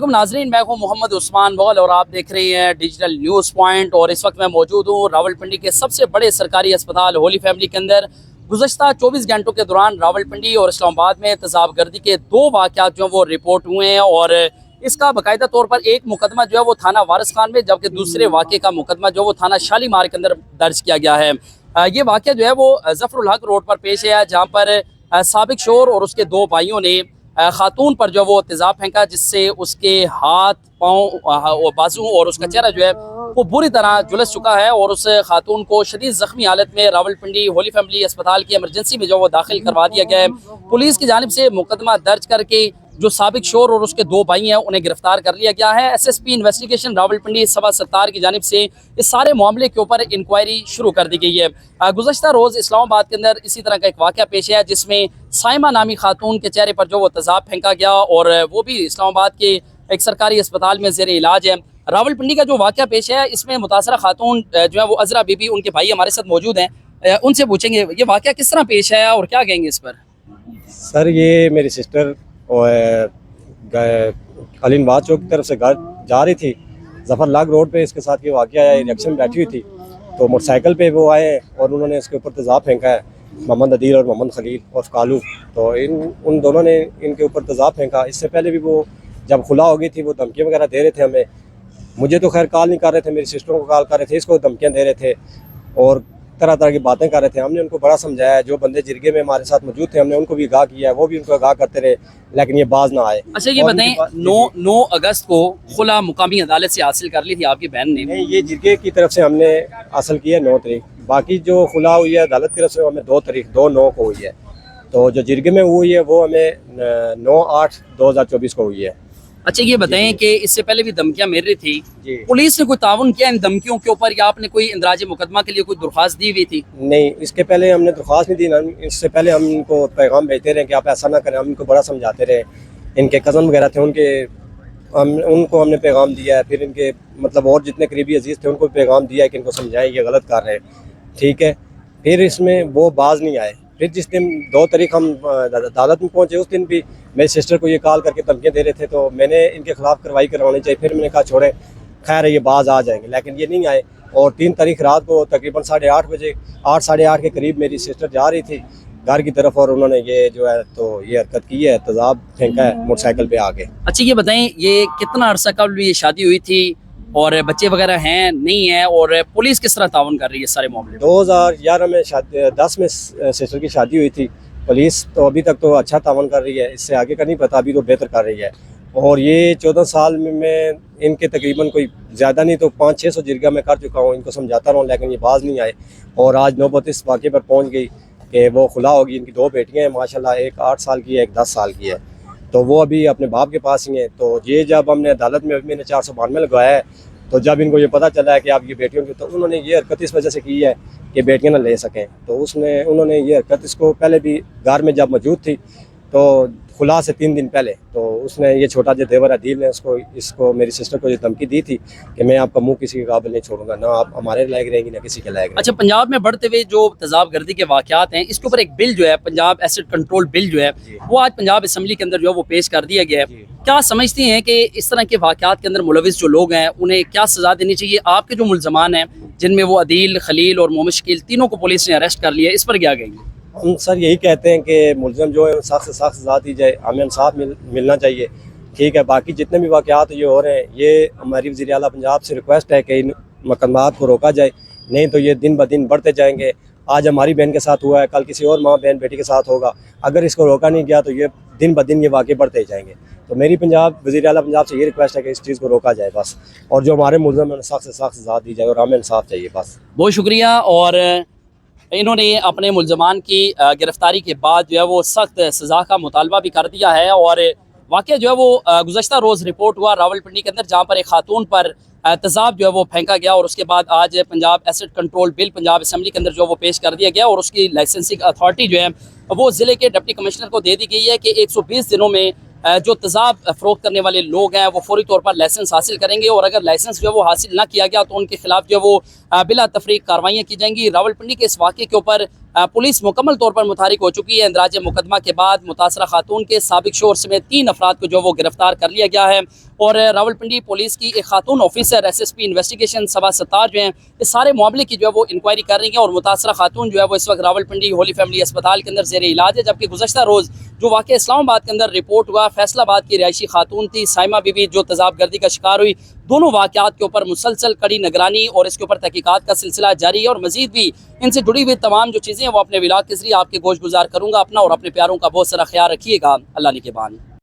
नाजरीन, मैं हूं मोहम्मद उस्मान मुगल और आप देख रहे हैं डिजिटल न्यूज़ पॉइंट। और इस वक्त मैं मौजूद हूं रावलपिंडी के सबसे बड़े सरकारी अस्पताल होली फैमिली के अंदर। गुज़श्ता 24 घंटों के दौरान रावलपिंडी और इस्लामाबाद में तेज़ाब गर्दी के 2 वाक़यात जो हैं वो रिपोर्ट हुए हैं और इसका बाकायदा तौर पर एक मुकदमा जो है वो थाना वारिस खान में, जबकि दूसरे वाक़े का मुकदमा जो वो थाना शालीमार के अंदर दर्ज किया गया है। ये वाक़या जो है वो ज़फ़रुल हक रोड पर पेश है, जहाँ पर साबिक शोर और उसके 2 भाइयों ने खातून पर जो वो तेज़ाब फेंका, जिससे उसके हाथ, पाँव, बाजू और उसका चेहरा जो है वो बुरी तरह झुलस चुका है और उस खातून को शदीद ज़ख्मी हालत में रावलपिंडी होली फैमिली अस्पताल की एमरजेंसी में जो वो दाखिल करवा दिया गया है। पुलिस की जानिब से मुकदमा दर्ज करके जो साबिक शोर और उसके 2 भाई हैं उन्हें गिरफ्तार कर लिया गया है। SSP इन्वेस्टिगेशन रावलपिंडी सबा सत्तार की जानिब से इस सारे मामले के ऊपर इंक्वायरी शुरू कर दी गई है। गुज़श्ता रोज़ इस्लामाबाद के अंदर इसी तरह का एक वाक़या पेश आया, जिसमें साइमा नामी खातून के चेहरे पर जो वो तेज़ाब फेंका गया और वो भी इस्लामाबाद के एक सरकारी अस्पताल में ज़ेर इलाज है। रावलपिंडी का जो वाक़या पेश है, इसमें मुतासरा खातून जो है वो अज़रा बीबी, उनके भाई हमारे साथ मौजूद हैं, उनसे पूछेंगे ये वाक़या किस तरह पेश आया और क्या कहेंगे इस पर। सर, ये मेरी सिस्टर और अलीनबाद चौक की तरफ से घर जा रही थी, ज़फ़र लाग रोड पे इसके साथ ये वाक़या आया। रिक्शा में बैठी हुई थी तो मोटरसाइकिल पे वो आए और उन्होंने इसके ऊपर तेज़ाब फेंका है, मोहम्मद अदील और मोहम्मद खलील और कालू। तो उन दोनों ने इनके ऊपर तेज़ाब फेंका। इससे पहले भी वो जब खुला हो गई थी वो धमकियाँ वगैरह दे रहे थे हमें। मुझे तो खैर कॉल नहीं कर रहे थे, मेरी सिस्टरों को कॉल कर रहे थे, इसको धमकियाँ दे रहे थे और तरह तरह की बातें कर रहे थे। हमने उनको बड़ा समझाया, जो बंदे जिरगे में हमारे साथ मौजूद थे हमने उनको भी आगाह किया, वो भी उनको आगाह करते रहे, लेकिन ये बाज ना आए। अच्छा, ये बताएं, 9 अगस्त को खुला मुकामी अदालत से हासिल कर ली थी आपकी बहन ने? नहीं, ये जिरगे की तरफ से हमने हासिल की है 9 तारीख। बाकी जो खुला हुई है अदालत की तरफ से हमें 2 तारीख 2/9 को हुई है। तो जो जिरगे में हुई है वो हमें 9/8/2024 को हुई है। अच्छा, ये बताएं कि इससे पहले भी धमकियां मिल रही थी, जी। पुलिस ने कोई ताउन किया इन धमकियों के ऊपर या आपने कोई इंदराज मुकदमा के लिए कोई दरख्वास्त दी हुई थी? नहीं, इसके पहले हमने दरख्वास्त नहीं दी। इससे पहले हम इनको पैगाम भेजते रहे कि आप ऐसा ना करें, हम इनको बड़ा समझाते रहे। इनके कज़न वगैरह थे, उनको हमने पैगाम दिया है। फिर इनके मतलब और जितने करीबी अजीज़ थे उनको पैगाम दिया है कि इनको समझाएं ये गलत कर रहे हैं, ठीक है। फिर इसमें वो बाज नहीं आए। फिर जिस दिन 2 तारीख हम अदालत में पहुंचे, उस दिन भी मेरी सिस्टर को ये कॉल करके धमकियाँ दे रहे थे, तो मैंने इनके खिलाफ कार्रवाई करवानी चाहिए। फिर मैंने कहा छोड़ें, खैर ये बाज आ जाएंगे, लेकिन ये नहीं आए। और 3 तारीख रात को तकरीबन 8:30 बजे, 8 साढ़े 8 के करीब मेरी सिस्टर जा रही थी घर की तरफ और उन्होंने ये जो है तो ये हरकत की है, तेज़ाब फेंका है मोटरसाइकिल पे आके। अच्छा, ये बताएं, ये कितना अरसा कबल ये शादी हुई थी और बच्चे वगैरह हैं नहीं है, और पुलिस किस तरह ताउन कर रही है सारे मामले? 2011 में 10 में सिस्टर की शादी हुई थी। पुलिस तो अभी तक तो अच्छा तावन कर रही है, इससे आगे का नहीं पता, अभी तो बेहतर कर रही है। और ये 14 साल में मैं इनके तकरीबन कोई ज़्यादा नहीं तो 500-600 जिरगा में कर चुका हूँ, इनको समझाता रहूँ, लेकिन ये बाज नहीं आए। और आज नौबत इस वाक़े पर पहुँच गई कि वो खुला होगी। इनकी 2 बेटियाँ हैं माशाल्लाह, एक 8 साल की है, एक 10 साल की है। तो वो अभी अपने बाप के पास ही हैं। तो ये जब हमने अदालत में मैंने 492 लगवाया है, तो जब इनको ये पता चला है कि आप ये बेटियों की, तो उन्होंने ये हरकत इस वजह से की है कि बेटियां ना ले सकें। तो उन्होंने ये हरकत, इसको पहले भी घर में जब मौजूद थी तो खुला से 3 दिन पहले, तो उसने ये छोटा जो देवर अदील ने इसको मेरी सिस्टर को ये धमकी दी थी कि मैं आपका मुंह किसी के काबिल नहीं छोड़ूंगा, ना आप हमारे लायक रहेंगी ना किसी के लायक। अच्छा, पंजाब में बढ़ते हुए जो तेज़ाब गर्दी के वाक़यात हैं, इसके ऊपर एक बिल जो है, पंजाब एसिड कंट्रोल बिल जो है, वो आज पंजाब असम्बली के अंदर जो है वो पेश कर दिया गया है। क्या समझती हैं कि इस तरह के वाक़यात के अंदर मुलविस जो लोग हैं उन्हें क्या सज़ा देनी चाहिए? आपके जो मुल्ज़मान हैं, जिनमें वो अदील, खलील और मोहम्मद शकील, तीनों को पुलिस ने अरेस्ट कर लिया, इस पर क्या कहेंगे? हम सर यही कहते हैं कि मुलज़म जो है सख्त से सख्त सज़ा दी जाए, हमें इंसाफ मिलना चाहिए, ठीक है। बाकी जितने भी वाक़यात ये हो रहे हैं, ये हमारी वज़ीर आला पंजाब से रिक्वेस्ट है कि इन मुकदमात को रोका जाए, नहीं तो ये दिन ब दिन बढ़ते जाएंगे। आज हमारी बहन के साथ हुआ है, कल किसी और माँ बहन बेटी के साथ होगा। अगर इसको रोका नहीं गया तो ये दिन ब दिन ये वाक़े बढ़ते ही जाएंगे। तो मेरी वज़ीर आला पंजाब से ये रिक्वेस्ट है कि इस चीज़ को रोका जाए बस, और जो हमारे मुलज़म हैं सख्त से सख्त सज़ा दी जाए और हमें इंसाफ चाहिए बस। बहुत शुक्रिया। और इन्होंने अपने मुल्ज़मान की गिरफ्तारी के बाद जो है वो सख्त सज़ा का मुतालबा भी कर दिया है। और वाक़या जो है वो गुज़श्ता रोज़ रिपोर्ट हुआ रावलपिंडी के अंदर, जहाँ पर एक खातून पर तेज़ाब जो है वो फेंका गया और उसके बाद आज Punjab acid control bill Punjab assembly के अंदर जो वो पेश कर दिया गया और उसकी लाइसेंसिंग अथॉरिटी जो है वो ज़िले के डिप्टी कमिश्नर को दे दी गई है कि 120 दिनों में جو تیزاب فروخت کرنے والے لوگ ہیں وہ فوری طور پر لائسنس حاصل کریں گے، اور اگر لائسنس جو ہے وہ حاصل نہ کیا گیا تو ان کے خلاف جو ہے وہ بلا تفریق کارروائیاں کی جائیں گی۔ راولپنڈی کے اس واقعے کے اوپر پولیس مکمل طور پر متحرک ہو چکی ہے۔ اندراج مقدمہ کے بعد متاثرہ خاتون کے سابق شوہر سمیت 3 افراد کو جو وہ گرفتار کر لیا گیا ہے، اور راولپنڈی پولیس کی ایک خاتون آفیسر SSP انویسٹیگیشن صبا ستار جو ہیں اس سارے معاملے کی جو ہے وہ انکوائری کر رہی ہیں، اور متاثرہ خاتون جو ہے وہ اس وقت راولپنڈی ہولی فیملی اسپتال کے اندر زیر علاج ہے، جبکہ گزشتہ روز جو واقعہ اسلام آباد کے اندر رپورٹ ہوا، فیصل آباد کی رہائشی خاتون تھی سائمہ بی بی جو تیزاب گردی کا شکار ہوئی۔ دونوں واقعات کے اوپر مسلسل کڑی نگرانی اور اس کے اوپر تحقیقات کا سلسلہ جاری ہے، اور مزید بھی ان سے جڑی ہوئی تمام جو چیزیں ہیں وہ اپنے ولاگ کے ذریعے آپ کے گوش گزار کروں گا۔ اپنا اور اپنے پیاروں کا بہت سارا خیال رکھیے گا۔ اللہ نگہبان۔